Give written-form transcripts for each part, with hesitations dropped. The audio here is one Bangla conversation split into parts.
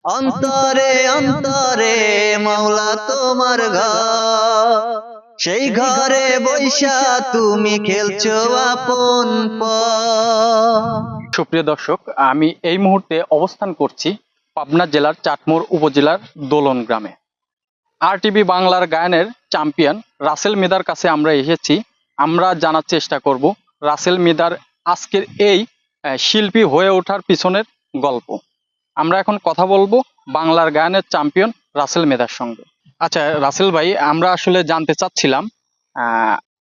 অন্তরে অন্তরে মাওলা তোমার ঘর, সেই ঘরে বৈশা তুমি খেলছো আপন পর। সুপ্রিয় দর্শক, আমি এই মুহূর্তে অবস্থান করছি পাবনা জেলার চাটমোহর উপজেলার দোলন গ্রামে। আরটিভি বাংলার গায়নের চ্যাম্পিয়ন রাসেল মিদার কাছে আমরা এসেছি। আমরা জানার চেষ্টা করব রাসেল মিদার আজকের এই শিল্পী হয়ে ওঠার পিছনের গল্প। আমরা এখন কথা বলবো বাংলার গায়নের চ্যাম্পিয়ন রাসেল মিদার সঙ্গে। আচ্ছা রাসেল ভাই, আমরা আসলে জানতে চাচ্ছিলাম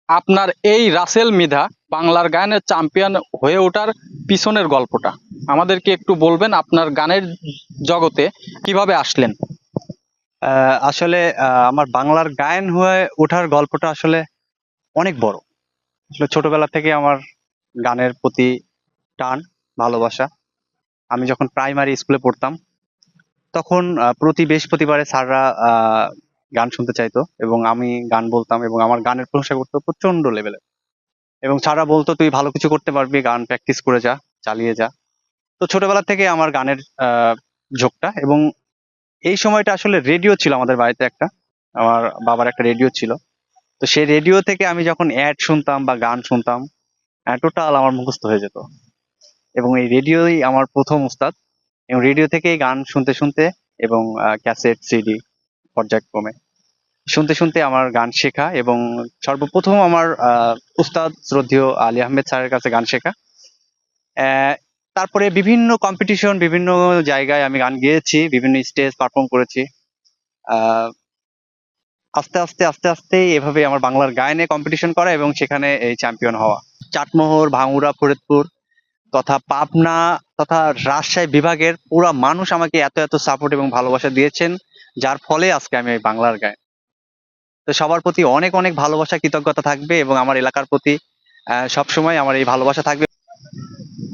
আপনার এই রাসেল মিধা বাংলার গানের চ্যাম্পিয়ন হয়ে ওঠার পিছনের গল্পটা আমাদেরকে একটু বলবেন। আপনার গানের জগতে কিভাবে আসলেন? আসলে আমার বাংলার গায়ন হয়ে ওঠার গল্পটা আসলে অনেক বড়। আসলে ছোটবেলা থেকে আমার গানের প্রতি টান, ভালোবাসা। আমি যখন প্রাইমারি স্কুলে পড়তাম তখন প্রতি বৃহস্পতিবারে স্যাররা গান শুনতে চাইতো এবং আমি গান বলতাম এবং আমার গানের প্রশংসা করতো প্রচন্ড লেভেলে। এবং স্যাররা বলতো তুই ভালো কিছু করতে পারবি, গান প্র্যাকটিস করে যা, চালিয়ে যা। তো ছোটবেলা থেকে আমার গানের ঝোঁকটা। এবং এই সময়টা আসলে রেডিও ছিল আমাদের বাড়িতে একটা, আমার বাবার একটা রেডিও ছিল। তো সেই রেডিও থেকে আমি যখন অ্যাড শুনতাম বা গান শুনতাম, টোটাল আমার মুখস্থ হয়ে যেত। এবং এই রেডিওই আমার প্রথম উস্তাদ। এবং রেডিও থেকেই গান শুনতে শুনতে এবং ক্যাসেট, সিডি পর্যায়ক্রমে শুনতে শুনতে আমার গান শেখা। এবং সর্বপ্রথম আমার উস্তাদ শ্রদ্ধেয় আলী আহমেদ স্যারের কাছে গান শেখা। তারপরে বিভিন্ন কম্পিটিশন, বিভিন্ন জায়গায় আমি গান গেয়েছি, বিভিন্ন স্টেজ পারফর্ম করেছি। আস্তে আস্তে আস্তে আস্তে এভাবে আমার বাংলার গায়নে কম্পিটিশন করা এবং সেখানে এই চ্যাম্পিয়ন হওয়া। চাটমোহর, ভাঙ্গুড়া, ফরিদপুর তথা পাবনা তথা রাজশাহী বিভাগের পুরা মানুষ আমাকে এত এত সাপোর্ট এবং ভালোবাসা দিয়েছেন, যার ফলে আজকে আমি এই বাংলার গায়ন। তো সবার প্রতি অনেক অনেক ভালোবাসা, কৃতজ্ঞতা থাকবে এবং আমার এলাকার প্রতি সবসময় আমার এই ভালোবাসা থাকবে।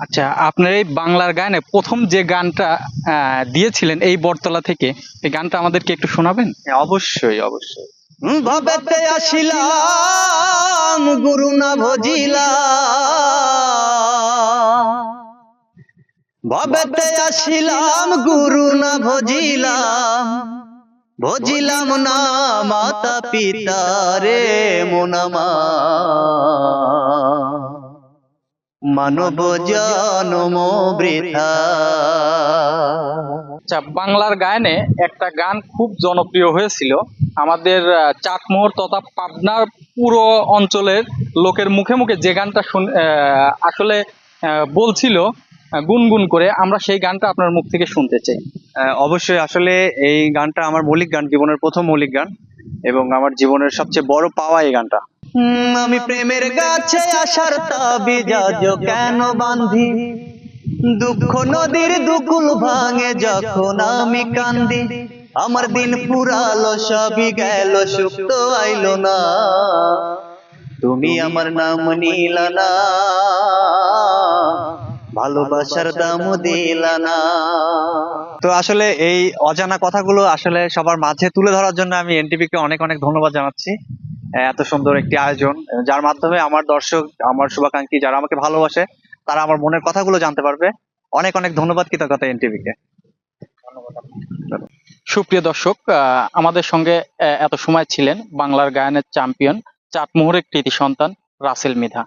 আচ্ছা, আপনার এই বাংলার গানে প্রথম যে গানটা দিয়েছিলেন এই বটতলা থেকে, এই গানটা আমাদেরকে একটু শোনাবেন? হ্যাঁ, অবশ্যই অবশ্যই। ভবেতে আসিলাম গুরু না ভজিলাম, ভবেতে আসিলাম গুরু না ভজিলাম, ভজিলাম না মাতা পিতা রে মোনামা, মানব জনম বৃথা। আচ্ছা, বাংলার গায়নে একটা গান খুব জনপ্রিয় হয়েছিল আমাদের চাটমোহর তথা পাবনার পুরো অঞ্চলের লোকের মুখে মুখে, যে গানটা আসলে বলছিল গুনগুন করে। আমরা সেই গানটা আপনার মুখ থেকে শুনতে চাই। অবশ্যই। আসলে এই গানটা আমার মৌলিক গান, জীবনের প্রথম মৌলিক গান এবং আমার জীবনের সবচেয়ে বড় পাওয়া এই গানটা। আমি প্রেমের গাছে আসার তাবিজ কেন বান্ধি, দুঃখ নদীর দুকুল ভাঙে যখন আমি কান্দি, আমার দিন ফুরালো সবই গেল সুখ তো আইলো না, তুমি আমার নাম নিলা না, ভালোবাসার দাম দিলা না। তো আসলে এই অজানা কথাগুলো আসলে সবার মাঝে তুলে ধরার জন্য আমি এনটিভি কে অনেক অনেক ধন্যবাদ জানাচ্ছি। এত সুন্দর একটি আয়োজন, যার মাধ্যমে আমার দর্শক, আমার শুভাকাঙ্ক্ষী যারা আমাকে ভালোবাসে, তারা আমার মনের কথাগুলো জানতে পারবে। অনেক অনেক ধন্যবাদ, কৃতজ্ঞতা এনটিভি কে। সুপ্রিয় দর্শক, আমাদের সঙ্গে এত সময় ছিলেন বাংলার গায়নের চ্যাম্পিয়ন, চাটমোহরের কৃতি সন্তান রাসেল মিধা।